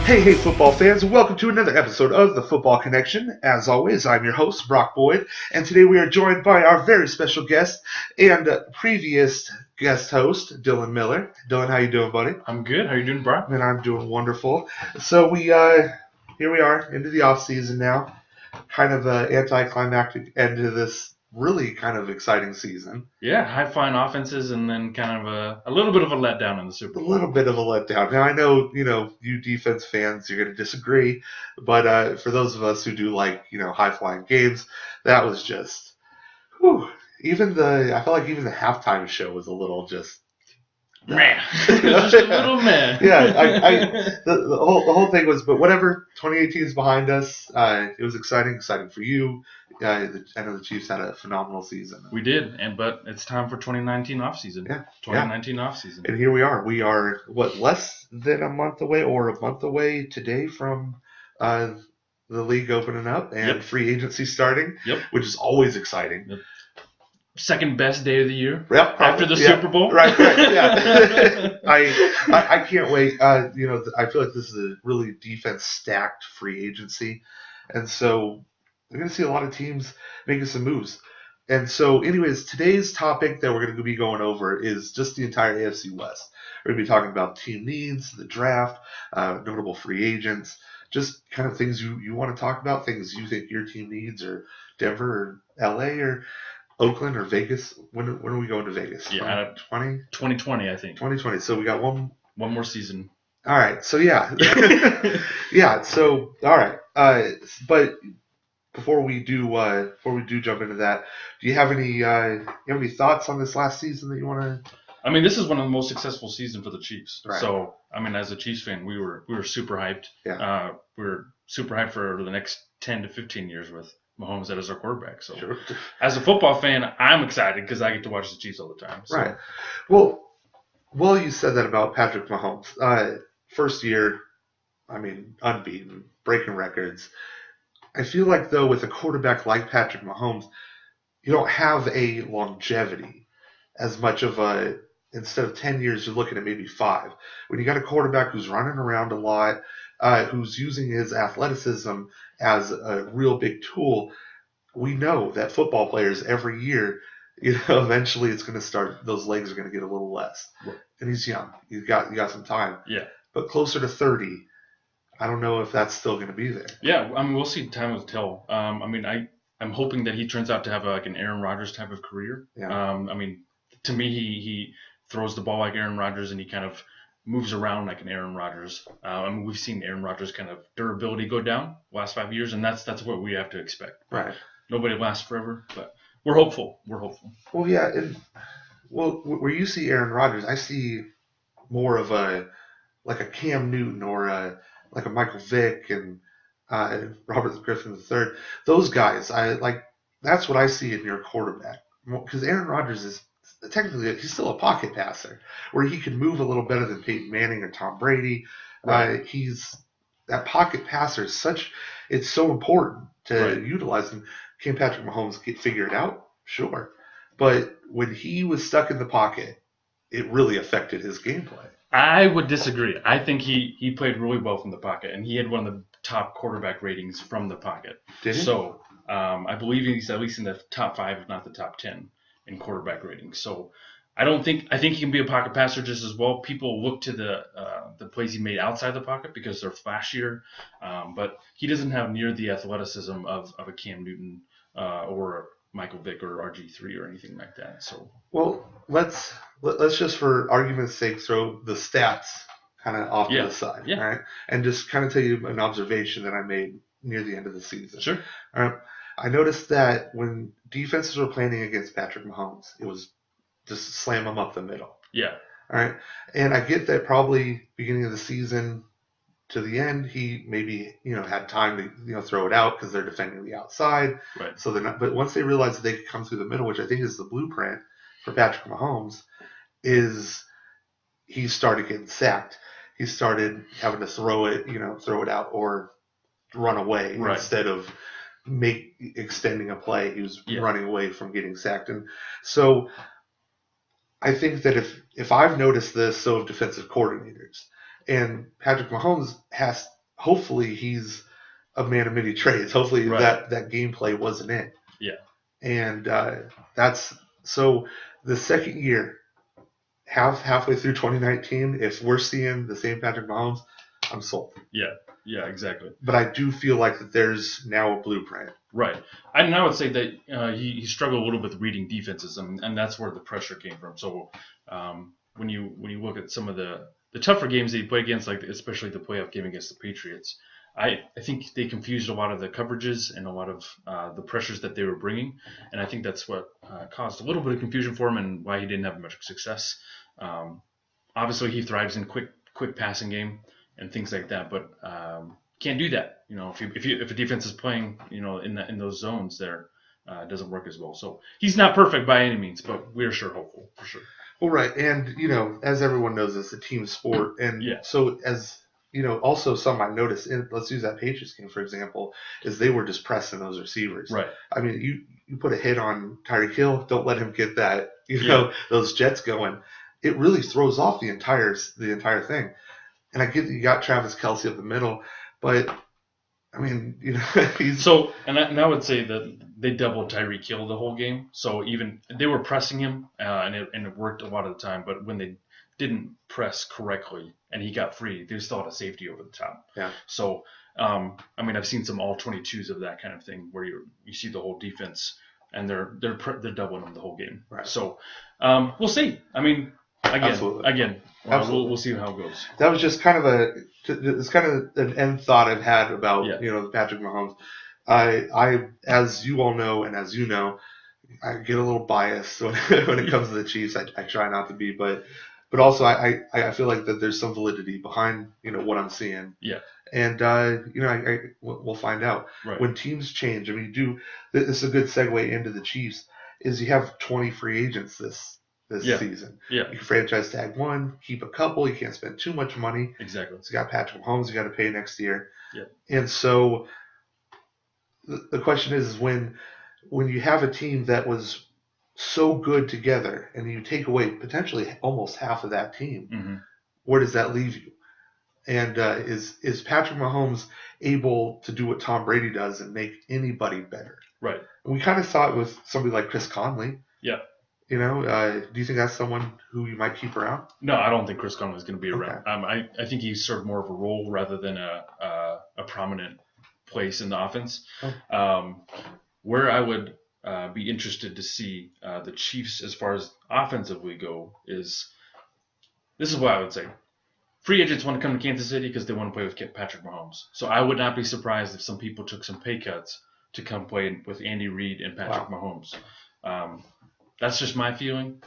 Hey, football fans, and welcome to another episode of The Football Connection. As always, I'm your host, Brock Boyd, and today we are joined by our very special guest and previous guest host, Dylan Miller. Dylan, how you doing, buddy? I'm good. How you doing, Brock? And I'm doing wonderful. So here we are, into the offseason now. Kind of an anticlimactic end to this really kind of exciting season. Yeah, high-flying offenses and then kind of a little bit of a letdown in the Super Bowl. A little bit of a letdown. Now, I know, you defense fans, you're going to disagree, but for those of us who do like, high-flying games, that was just, whew. I felt like even the halftime show was a little just, man. Just a little man. Yeah, the whole thing was, but whatever, 2018 is behind us. It was exciting for you. I know the Chiefs had a phenomenal season. We did, but it's time for 2019 offseason. Yeah. 2019 offseason. And here we are. We are, less than a month away or a month away today from the league opening up and free agency starting, which is always exciting. Yep. Second best day of the year after the Super Bowl. Right, yeah. I can't wait. I feel like this is a really defense-stacked free agency. And so we're going to see a lot of teams making some moves. And so, anyways, today's topic that we're going to be going over is just the entire AFC West. We're going to be talking about team needs, the draft, notable free agents, just kind of things you want to talk about, things you think your team needs, or Denver or LA or Oakland or Vegas. When are we going to Vegas? Yeah, 2020, I think. 2020. So we got one more season. All right. So yeah. So all right. But before we do jump into that, do you have any thoughts on this last season that you want to? I mean, this is one of the most successful seasons for the Chiefs. Right. So, I mean, as a Chiefs fan, we were super hyped. Yeah. We were super hyped for the next 10 to 15 years with Mahomes as our quarterback. So, sure. As a football fan, I'm excited because I get to watch the Chiefs all the time. So. Right. Well, you said that about Patrick Mahomes. First year, I mean, unbeaten, breaking records. I feel like, though, with a quarterback like Patrick Mahomes, you don't have a longevity as much of a – instead of 10 years, you're looking at maybe 5. When you got a quarterback who's running around a lot, who's using his athleticism as a real big tool, we know that football players every year, eventually it's going to start – those legs are going to get a little less. Right. And he's young. You got some time. Yeah. But closer to 30 – I don't know if that's still going to be there. Yeah, I mean, we'll see. Time will tell. I mean, I'm hoping that he turns out to have like an Aaron Rodgers type of career. Yeah. I mean, to me, he throws the ball like Aaron Rodgers and he kind of moves around like an Aaron Rodgers. I mean, we've seen Aaron Rodgers kind of durability go down the last 5 years, and that's what we have to expect. Right. Nobody lasts forever, but we're hopeful. Well, yeah, where you see Aaron Rodgers, I see more of a Cam Newton or a Michael Vick and Robert Griffin III. Those guys, that's what I see in your quarterback. Because Aaron Rodgers is technically, he's still a pocket passer where he can move a little better than Peyton Manning or Tom Brady. Right. That pocket passer it's so important to utilize him. Can Patrick Mahomes figure it out? Sure. But when he was stuck in the pocket, it really affected his gameplay. I would disagree. I think he played really well from the pocket, and he had one of the top quarterback ratings from the pocket. Did he? So I believe he's at least in the top 5, if not the top 10, in quarterback ratings. So I think he can be a pocket passer just as well. People look to the plays he made outside the pocket because they're flashier, but he doesn't have near the athleticism of a Cam Newton or Michael Vick or RG3 or anything like that. So well, let's just for argument's sake throw the stats kind of off to the side, right? And just kind of tell you an observation that I made near the end of the season. Sure. All right. I noticed that when defenses were playing against Patrick Mahomes, it was just slam him up the middle. Yeah. All right. And I get that probably beginning of the season, to the end, he maybe had time to throw it out because they're defending the outside. Right. So they're not. But once they realized that they could come through the middle, which I think is the blueprint for Patrick Mahomes, is he started getting sacked. He started having to throw it out or run away instead of extending a play. He was running away from getting sacked, and so I think that if I've noticed this, so have defensive coordinators. And Patrick Mahomes hopefully he's a man of many trades. Hopefully that gameplay wasn't it. Yeah. And that's so the second year, halfway through 2019, if we're seeing the same Patrick Mahomes, I'm sold. Yeah, exactly. But I do feel like that there's now a blueprint. Right. And I would say that he struggled a little bit with reading defenses, and that's where the pressure came from. So when you look at some of the tougher games that he played against, like especially the playoff game against the Patriots, I think they confused a lot of the coverages and a lot of the pressures that they were bringing, and I think that's what caused a little bit of confusion for him and why he didn't have much success. Obviously, he thrives in quick passing game and things like that, but can't do that. If a defense is playing, in those zones there, it doesn't work as well. So he's not perfect by any means, but we're sure hopeful for sure. Well, right, and as everyone knows, it's a team sport, and so as also something I noticed, let's use that Patriots game for example, is they were just pressing those receivers. Right. I mean, you put a hit on Tyreek Hill, don't let him get that, those jets going. It really throws off the entire thing. And I get that you got Travis Kelce up the middle, but I mean, he's so. And I would say that they doubled Tyreek Hill the whole game. So even they were pressing him, and it worked a lot of the time. But when they didn't press correctly and he got free, they still had a safety over the top. Yeah. So I mean, I've seen some all 22s of that kind of thing where you see the whole defense and they're doubling them the whole game. Right. So we'll see. I mean. Again, we'll see how it goes. That was just kind of an end thought I've had about Patrick Mahomes. I as you all know and as you know, I get a little biased when it comes to the Chiefs. I try not to be, but also I feel like that there's some validity behind what I'm seeing. Yeah. And we'll find out when teams change. I mean, this is a good segue into the Chiefs. Is you have 20 free agents this season. Yeah. You can franchise tag one, keep a couple. You can't spend too much money. Exactly. So you got Patrick Mahomes you got to pay next year. Yeah. And so the question is when you have a team that was so good together and you take away potentially almost half of that team, where does that leave you? And is Patrick Mahomes able to do what Tom Brady does and make anybody better? Right. And we kind of saw it with somebody like Chris Conley. Yeah. Do you think that's someone who you might keep around? No, I don't think Chris Conley is going to be around. Okay. I think he served more of a role rather than a prominent place in the offense. Oh. Where I would be interested to see the Chiefs as far as offensively go is this is what I would say. Free agents want to come to Kansas City because they want to play with Patrick Mahomes. So I would not be surprised if some people took some pay cuts to come play with Andy Reid and Patrick Mahomes. That's just my feeling.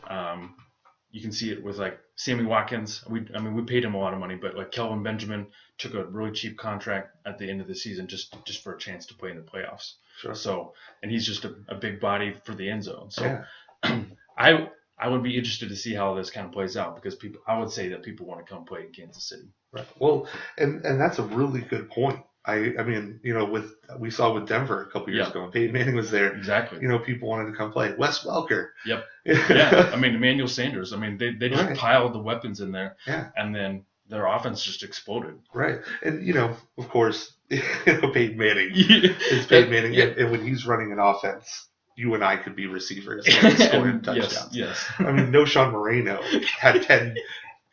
You can see it with like Sammy Watkins. We paid him a lot of money, but like Kelvin Benjamin took a really cheap contract at the end of the season just for a chance to play in the playoffs. Sure. So, and he's just a big body for the end zone. So, I would be interested to see how this kind of plays out because I would say that people want to come play in Kansas City. Right. Well, and that's a really good point. I mean, we saw with Denver a couple years ago, and Peyton Manning was there. Exactly. People wanted to come play. Wes Welker. Yep. Yeah. I mean, Emmanuel Sanders. I mean, they just piled the weapons in there. Yeah. And then their offense just exploded. Right. And, of course, Peyton Manning is Peyton Manning. Yeah. And when he's running an offense, you and I could be receivers scoring touchdowns. Yes. I mean, no Sean Moreno had 10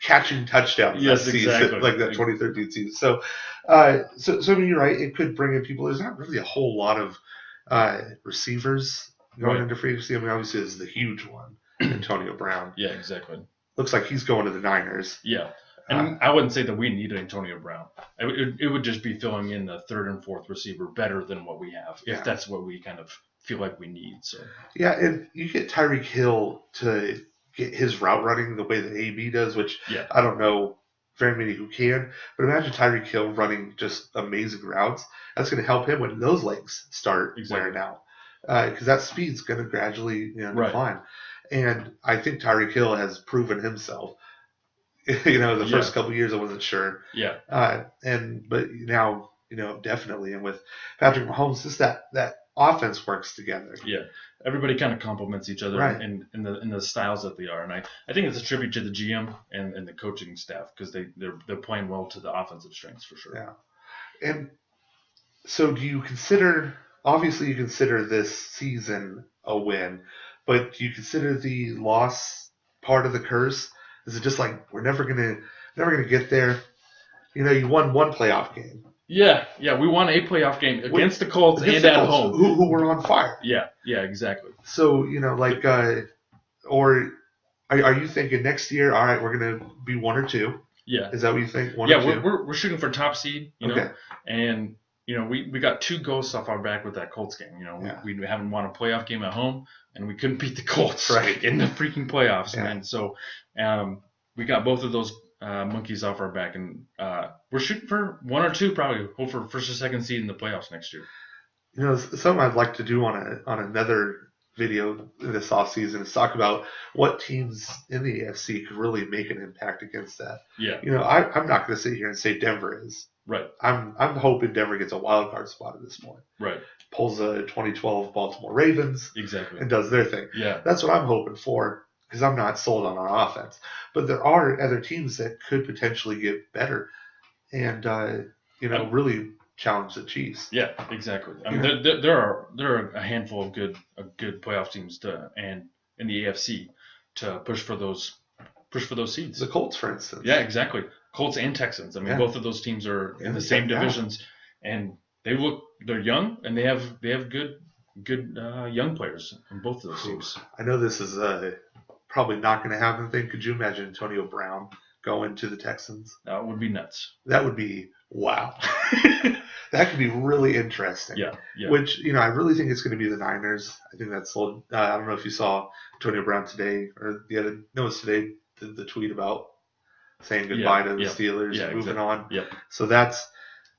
catching touchdowns that season, like that 2013 season. So I mean, you're right. It could bring in people. There's not really a whole lot of receivers going into free agency. I mean, obviously, this is the huge one, Antonio Brown. Yeah, exactly. Looks like he's going to the Niners. Yeah. And I wouldn't say that we need Antonio Brown. It would just be filling in the third and fourth receiver better than what we have, if that's what we kind of feel like we need. So yeah, and you get Tyreek Hill to get his route running the way that AB does, which I don't know very many who can. But imagine Tyreek Hill running just amazing routes. That's going to help him when those legs start wearing out, because that speed's going to gradually decline. And I think Tyreek Hill has proven himself. The first couple of years I wasn't sure. Yeah. But now, definitely. And with Patrick Mahomes, just that offense works together. Yeah. Everybody kind of complements each other Right. in the styles that they are. And I think it's a tribute to the GM and the coaching staff, because they're playing well to the offensive strengths for sure. Yeah. And so do you consider, obviously you consider this season a win, but do you consider the loss part of the curse? Is it just like we're never gonna get there? You won one playoff game. Yeah, we won a playoff game against the Colts and at home, who were on fire. Yeah, exactly. So or are you thinking next year? All right, we're gonna be 1 or 2. Yeah. Is that what you think? 1 or 2? Yeah, we're shooting for top seed. And we got 2 ghosts off our back with that Colts game. We haven't won a playoff game at home, and we couldn't beat the Colts in the freaking playoffs, man. So we got both of those monkeys off our back, and we're shooting for 1 or 2, probably. Hope for first or second seed in the playoffs next year. Something I'd like to do on another video this offseason is talk about what teams in the AFC could really make an impact against that. Yeah. I'm not going to sit here and say Denver is. Right. I'm hoping Denver gets a wild card spot at this point. Right. Pulls the 2012 Baltimore Ravens. Exactly. And does their thing. Yeah. That's what I'm hoping for, because I'm not sold on our offense. But there are other teams that could potentially get better and, really challenge the Chiefs. Yeah, exactly. I mean, there are a handful of good playoff teams and in the AFC to push for those seeds. The Colts, for instance. Yeah, exactly. Colts and Texans. I mean, both of those teams are in the same divisions, and they're young, and they have good young players in both of those teams. I know this is probably not going to happen. Could you imagine Antonio Brown going to the Texans? That would be nuts. That would be wow. That could be really interesting. Yeah. Which, I really think it's going to be the Niners. I think that's sold. I don't know if you saw Antonio Brown today or it was today, the tweet about saying goodbye to the Steelers and moving on. Yep. So that's,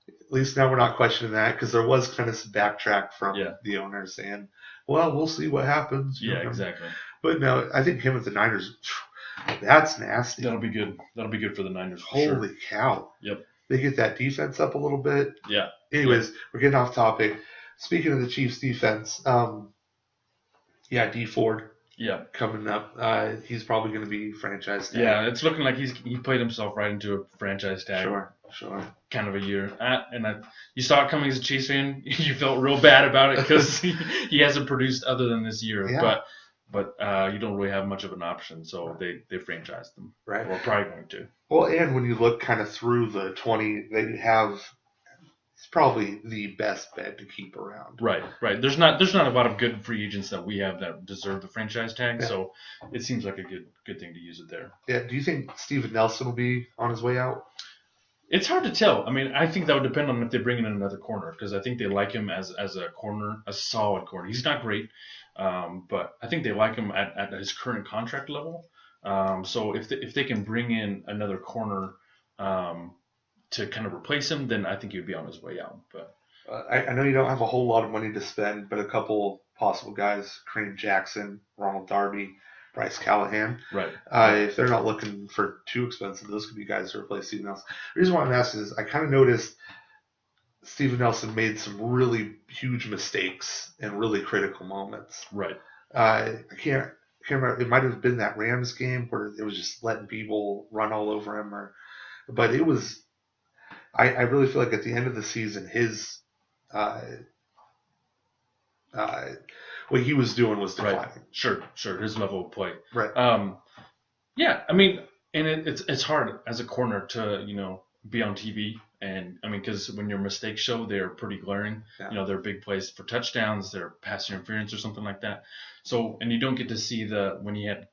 at least now we're not questioning that, because there was kind of some backtrack from the owner saying, well, we'll see what happens. Exactly. But no, I think him with the Niners, that's nasty. That'll be good. That'll be good for the Niners. Holy cow. Yep. They get that defense up a little bit. Yeah. Anyways, we're getting off topic. Speaking of the Chiefs defense, D Ford. Yeah. Coming up, he's probably going to be franchise tag. Yeah, it's looking like he played himself right into a franchise tag. Sure. Kind of a year. You saw it coming as a Chiefs fan. You felt real bad about it because he hasn't produced other than this year. Yeah. But you don't really have much of an option, so they franchised him. Right. We're probably going to. Well, and when you look kind of through the 20 that you have, it's probably the best bet to keep around. Right. There's not a lot of good free agents that we have that deserve the franchise tag, so it seems like a good thing to use it there. Yeah. Do you think Steven Nelson will be on his way out? It's hard to tell. I mean, I think that would depend on if they bring in another corner, because I think they like him as a corner, a solid corner. He's not great, but I think they like him at his current contract level. So if they can bring in another corner to kind of replace him, then I think he'd be on his way out. But I know you don't have a whole lot of money to spend, but a couple possible guys: Kareem Jackson, Ronald Darby, Bryce Callahan. Right. If they're not looking for too expensive, those could be guys to replace Steven Nelson. The reason why I'm asking is I kind of noticed Steven Nelson made some really huge mistakes in really critical moments. Right. I can't remember. It might have been that Rams game where it was just letting people run all over him, but it was. I really feel like at the end of the season, his what he was doing was declining. Right. Sure. His level of play. Right. Yeah. I mean, and it's hard as a corner to be on TV, and I mean, because when your mistakes show, they're pretty glaring. Yeah. They're big plays for touchdowns, they're pass interference or something like that. So, and you don't get to see when he had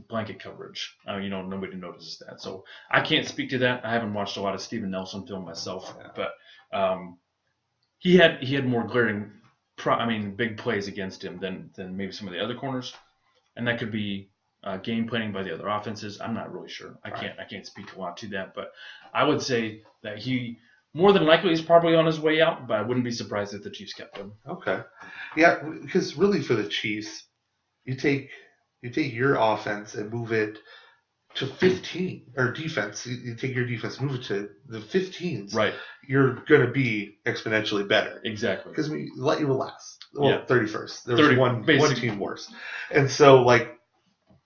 blanket coverage. Nobody notices that. So I can't speak to that. I haven't watched a lot of Steven Nelson film myself, but he had more glaring, big plays against him than maybe some of the other corners, and that could be game planning by the other offenses. I'm not really sure. I can't speak a lot to that, but I would say that he more than likely is probably on his way out. But I wouldn't be surprised if the Chiefs kept him. Okay, yeah, because really for the Chiefs, you take your offense and move it to 15, or defense. You take your defense, move it to the 15s. Right. You're going to be exponentially better. Exactly. Because we let you relax. Well, Yeah. 31st. There was 30, one basically. team worse. And so, like,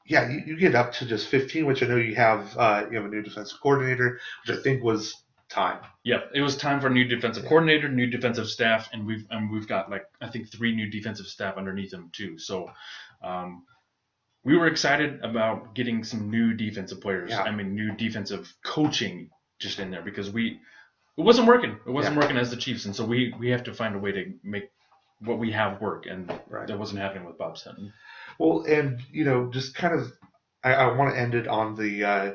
yeah, you get up to just 15, which I know you have a new defensive coordinator, which I think was time. Yeah, it was time for a new defensive coordinator, new defensive staff, and we've got, like, I think 3 new defensive staff underneath him too. So we were excited about getting some new defensive players. Yeah. I mean, new defensive coaching just in there, because it wasn't working. It wasn't working as the Chiefs, and so we have to find a way to make what we have work, and that wasn't happening with Bob Sutton. Well, and just kind of, I want to end it on the. I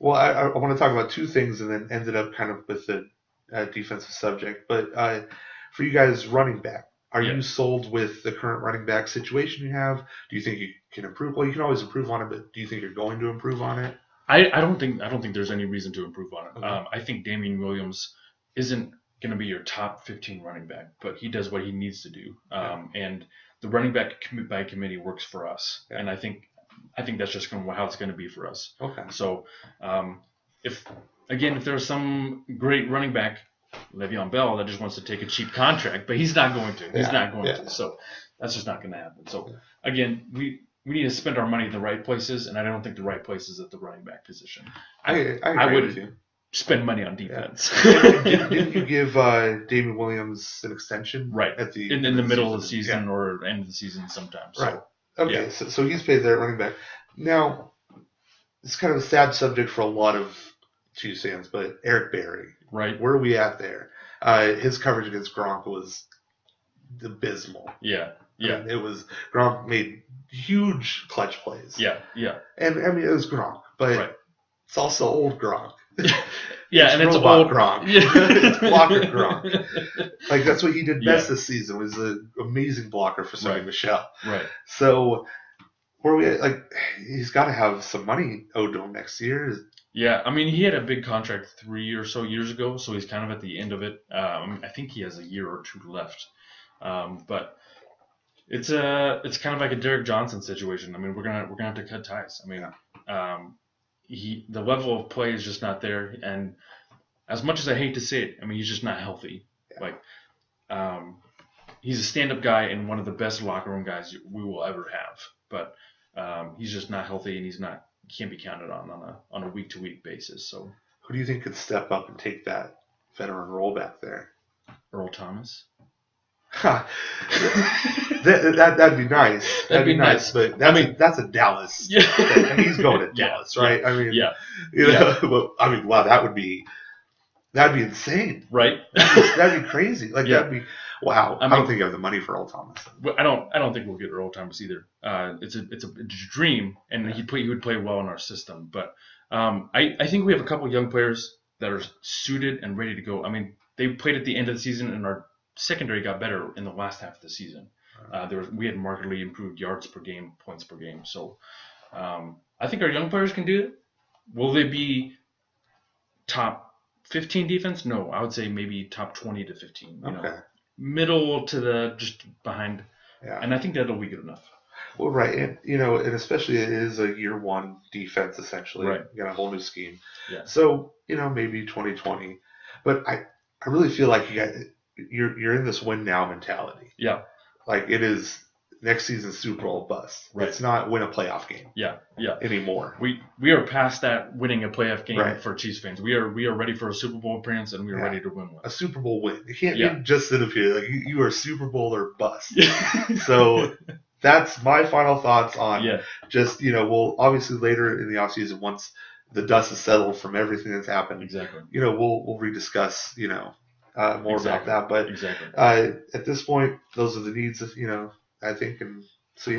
want to talk about 2 things, and then end it up kind of with the defensive subject. But for you guys, running back, are you sold with the current running back situation you have? Do you think you can improve? Well, you can always improve on it, but do you think you're going to improve on it? I don't think there's any reason to improve on it. Okay. I think Damian Williams isn't going to be your top 15 running back, but he does what he needs to do. And the running back by committee works for us, and I think that's just how it's going to be for us. Okay. So if there's some great running back, Le'Veon Bell, that just wants to take a cheap contract, but he's not going to. He's not going to. So that's just not going to happen. So again, we need to spend our money in the right places, and I don't think the right place is at the running back position. I agree with you. Spend money on defense. Didn't you give David Williams an extension? Right. At the in the middle of the season or end of the season sometimes. Right. So, okay. So he's paid there at running back. Now, it's kind of a sad subject for a lot of Chiefs fans, but Eric Berry. Right. Where are we at there? His coverage against Gronk was abysmal. Yeah. Yeah. I mean, it was Gronk made huge clutch plays. Yeah. Yeah. And I mean, it was Gronk, but it's also old Gronk. Yeah, and it's old Gronk. Yeah. It's blocker Gronk. Like, that's what he did best this season, was an amazing blocker for Sonny Michel. Right. So, where we at, like, he's got to have some money owed to him next year. Yeah, I mean, he had a big contract 3 or so years ago, so he's kind of at the end of it. I think he has a year or 2 left. But it's kind of like a Derek Johnson situation. I mean, we're gonna have to cut ties. I mean, the level of play is just not there, and as much as I hate to say it, I mean, he's just not healthy. Yeah. Like, he's a stand-up guy and one of the best locker room guys we will ever have, but he's just not healthy, and he can't be counted on a week-to-week basis. So, who do you think could step up and take that veteran role back there? Earl Thomas. That'd be nice. That'd be nice, but that's a Dallas. Yeah. He's going to Dallas, right? Yeah. I mean, yeah. But, I mean, wow, that'd be insane, right? That'd be crazy. Like that'd be wow. I don't think you have the money for Earl Thomas. I don't think we'll get Earl Thomas either. It's a dream, and he would play well in our system. But I think we have a couple young players that are suited and ready to go. I mean, they played at the end of the season, and our secondary got better in the last half of the season. We had markedly improved yards per game, points per game. So I think our young players can do it. Will they be top 15 defense? No, I would say maybe top 20 to 15. You know, middle to the just behind. Yeah. And I think that'll be good enough. Well, right, and and especially it is a year 1 defense essentially. Right. You got a whole new scheme. Yeah. So maybe 2020, but I really feel like you're in this win now mentality. Yeah. Like it is next season's Super Bowl bust. Right. It's not win a playoff game. Yeah. Yeah. Anymore. We are past that winning a playoff game for Chiefs fans. We are ready for a Super Bowl appearance, and we are ready to win one. A Super Bowl win. You can't just sit up here like you are Super Bowl or bust. So that's my final thoughts on just we'll obviously later in the offseason, once the dust is settled from everything that's happened. Exactly. We'll rediscuss more about that, but at this point, those are the needs of I think, and so